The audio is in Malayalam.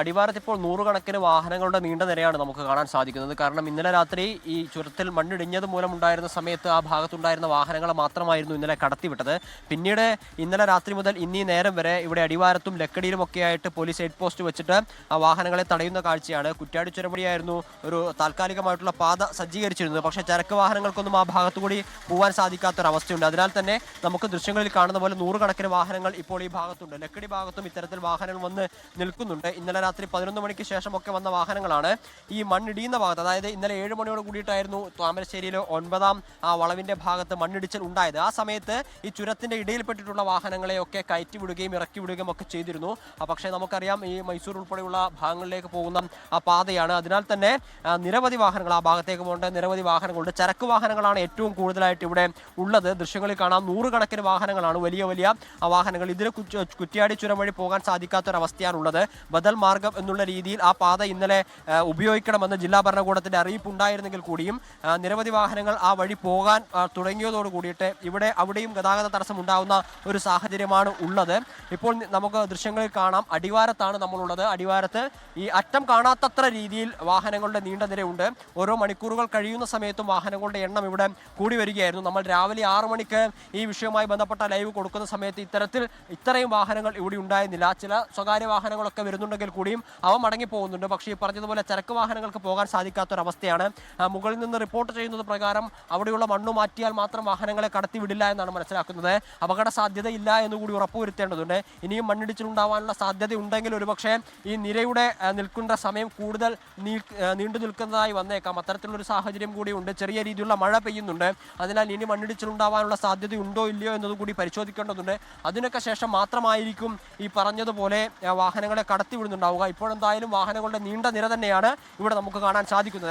അടിവാരത്ത് ഇപ്പോൾ നൂറുകണക്കിന് വാഹനങ്ങളുടെ നീണ്ട നിരയാണ് നമുക്ക് കാണാൻ സാധിക്കുന്നത്. കാരണം ഇന്നലെ രാത്രി ഈ ചുരത്തിൽ മണ്ണിടിഞ്ഞത് മൂലമുണ്ടായിരുന്ന സമയത്ത് ആ ഭാഗത്തുണ്ടായിരുന്ന വാഹനങ്ങൾ മാത്രമായിരുന്നു ഇന്നലെ കടത്തിവിട്ടത്. പിന്നീട് ഇന്നലെ രാത്രി മുതൽ ഇന്നീ നേരം വരെ ഇവിടെ അടിവാരത്തും ലക്കടിയിലുമൊക്കെ ആയിട്ട് പോലീസ് ഹെഡ് പോസ്റ്റ് വെച്ചിട്ട് ആ വാഹനങ്ങളെ തടയുന്ന കാഴ്ചയാണ്. കുറ്റ്യാടി ചുരം വഴിയായിരുന്നു ഒരു താൽക്കാലികമായിട്ടുള്ള പാത സജ്ജീകരിച്ചിരുന്നത്. പക്ഷേ ചരക്ക് വാഹനങ്ങൾക്കൊന്നും ആ ഭാഗത്തുകൂടി പോകാൻ സാധിക്കാത്തൊരവസ്ഥയുണ്ട്. അതിനാൽ തന്നെ നമുക്ക് ദൃശ്യങ്ങളിൽ കാണുന്ന പോലെ നൂറുകണക്കിന് വാഹനങ്ങൾ ഇപ്പോൾ ഈ ഭാഗത്തുണ്ട്. ലക്കടി ഭാഗത്തും ഇത്തരത്തിൽ വാഹനങ്ങൾ വന്ന് നിൽക്കുന്നുണ്ട്. ഇന്നലെ രാത്രി 11 മണിക്ക് ശേഷമൊക്കെ വന്ന വാഹനങ്ങളാണ് ഈ മണ്ണിടിയുന്ന ഭാഗത്ത്. അതായത് ഇന്നലെ 7 മണിയോട് കൂടിയിട്ടായിരുന്നു താമരശ്ശേരിയിലെ 9ാം വളവിന്റെ ഭാഗത്ത് മണ്ണിടിച്ചിൽ ഉണ്ടായത്. ആ സമയത്ത് ഈ ചുരത്തിന്റെ ഇടയിൽപ്പെട്ടിട്ടുള്ള വാഹനങ്ങളെയൊക്കെ കയറ്റി വിടുകയും ഇറക്കി വിടുകയും ഒക്കെ ചെയ്തിരുന്നു. പക്ഷേ നമുക്കറിയാം ഈ മൈസൂർ ഉൾപ്പെടെയുള്ള ഭാഗങ്ങളിലേക്ക് പോകുന്ന ആ പാതയാണ്. അതിനാൽ തന്നെ നിരവധി വാഹനങ്ങൾ ആ ഭാഗത്തേക്ക് പോകേണ്ട നിരവധി വാഹനങ്ങളുണ്ട്. ചരക്ക് വാഹനങ്ങളാണ് ഏറ്റവും കൂടുതലായിട്ട് ഇവിടെ ഉള്ളത്. ദൃശ്യങ്ങളിൽ കാണാം നൂറുകണക്കിന് വാഹനങ്ങളാണ്, വലിയ വലിയ വാഹനങ്ങൾ. ഇതിന് കുറ്റ്യാടി ചുരം വഴി പോകാൻ സാധിക്കാത്തൊരവസ്ഥയാണുള്ളത്. ബദൽ മാർഗം എന്നുള്ള രീതിയിൽ ആ പാത ഇന്നലെ ഉപയോഗിക്കണമെന്ന് ജില്ലാ ഭരണകൂടത്തിന്റെ അറിയിപ്പ് ഉണ്ടായിരുന്നെങ്കിൽ കൂടിയും നിരവധി വാഹനങ്ങൾ ആ വഴി പോകാൻ തുടങ്ങിയതോട് കൂടിയിട്ട് ഇവിടെ അവിടെയും ഗതാഗത തടസ്സം ഉണ്ടാകുന്ന ഒരു സാഹചര്യമാണ് ഉള്ളത്. ഇപ്പോൾ നമുക്ക് ദൃശ്യങ്ങളിൽ കാണാം അടിവാരത്താണ് നമ്മളുള്ളത്. അടിവാരത്ത് ഈ അറ്റം കാണാത്തത്ര രീതിയിൽ വാഹനങ്ങളുടെ നീണ്ട നിരയുണ്ട്. ഓരോ മണിക്കൂറുകൾ കഴിയുന്ന സമയത്തും വാഹനങ്ങളുടെ എണ്ണം ഇവിടെ കൂടി വരികയായിരുന്നു. നമ്മൾ രാവിലെ 6 മണിക്ക് ഈ വിഷയവുമായി ബന്ധപ്പെട്ട ലൈവ് കൊടുക്കുന്ന സമയത്ത് ഇത്രയും വാഹനങ്ങൾ ഇവിടെ ഉണ്ടായിരുന്നില്ല. ചില സ്വകാര്യ വാഹനങ്ങളൊക്കെ വരുന്നുണ്ടെങ്കിൽ കൂടിയും അവ മടങ്ങി പോകുന്നുണ്ട്. പക്ഷേ ഈ പറഞ്ഞതുപോലെ ചരക്ക് വാഹനങ്ങൾക്ക് പോകാൻ സാധിക്കാത്തൊരവസ്ഥയാണ്. മുകളിൽ നിന്ന് റിപ്പോർട്ട് ചെയ്യുന്നത് പ്രകാരം അവിടെയുള്ള മണ്ണ് മാറ്റിയാൽ മാത്രം വാഹനങ്ങളെ കടത്തിവിടില്ല എന്നാണ് മനസ്സിലാക്കുന്നത്. അപകട സാധ്യതയില്ല എന്നുകൂടി ഉറപ്പുവരുത്തേണ്ടതുണ്ട്. ഇനിയും മണ്ണിടിച്ചിലുണ്ടാവാനുള്ള സാധ്യത ഉണ്ടെങ്കിൽ ഒരുപക്ഷെ ഈ നിരയുടെ നിൽക്കുന്ന സമയം കൂടുതൽ നീണ്ടു നിൽക്കുന്നതായി വന്നേക്കാം. അത്തരത്തിലുള്ളൊരു സാഹചര്യം കൂടിയുണ്ട്. ചെറിയ രീതിയിലുള്ള മഴ പെയ്യുന്നുണ്ട്. അതിനാൽ ഇനി മണ്ണിടിച്ചിലുണ്ടാവാനുള്ള സാധ്യതയുണ്ടോ ഇല്ലയോ എന്നതുകൂടി പരിശോധിക്കേണ്ടതുണ്ട്. അതിനൊക്കെ ശേഷം മാത്രമായിരിക്കും ഈ പറഞ്ഞതുപോലെ വാഹനങ്ങളെ കടത്തിവിടുന്നുണ്ടാവുക. ഇപ്പോഴെന്തായാലും വാഹനങ്ങളുടെ നീണ്ട നിര തന്നെയാണ് ഇവിടെ നമുക്ക് കാണാൻ സാധിക്കുന്നത്.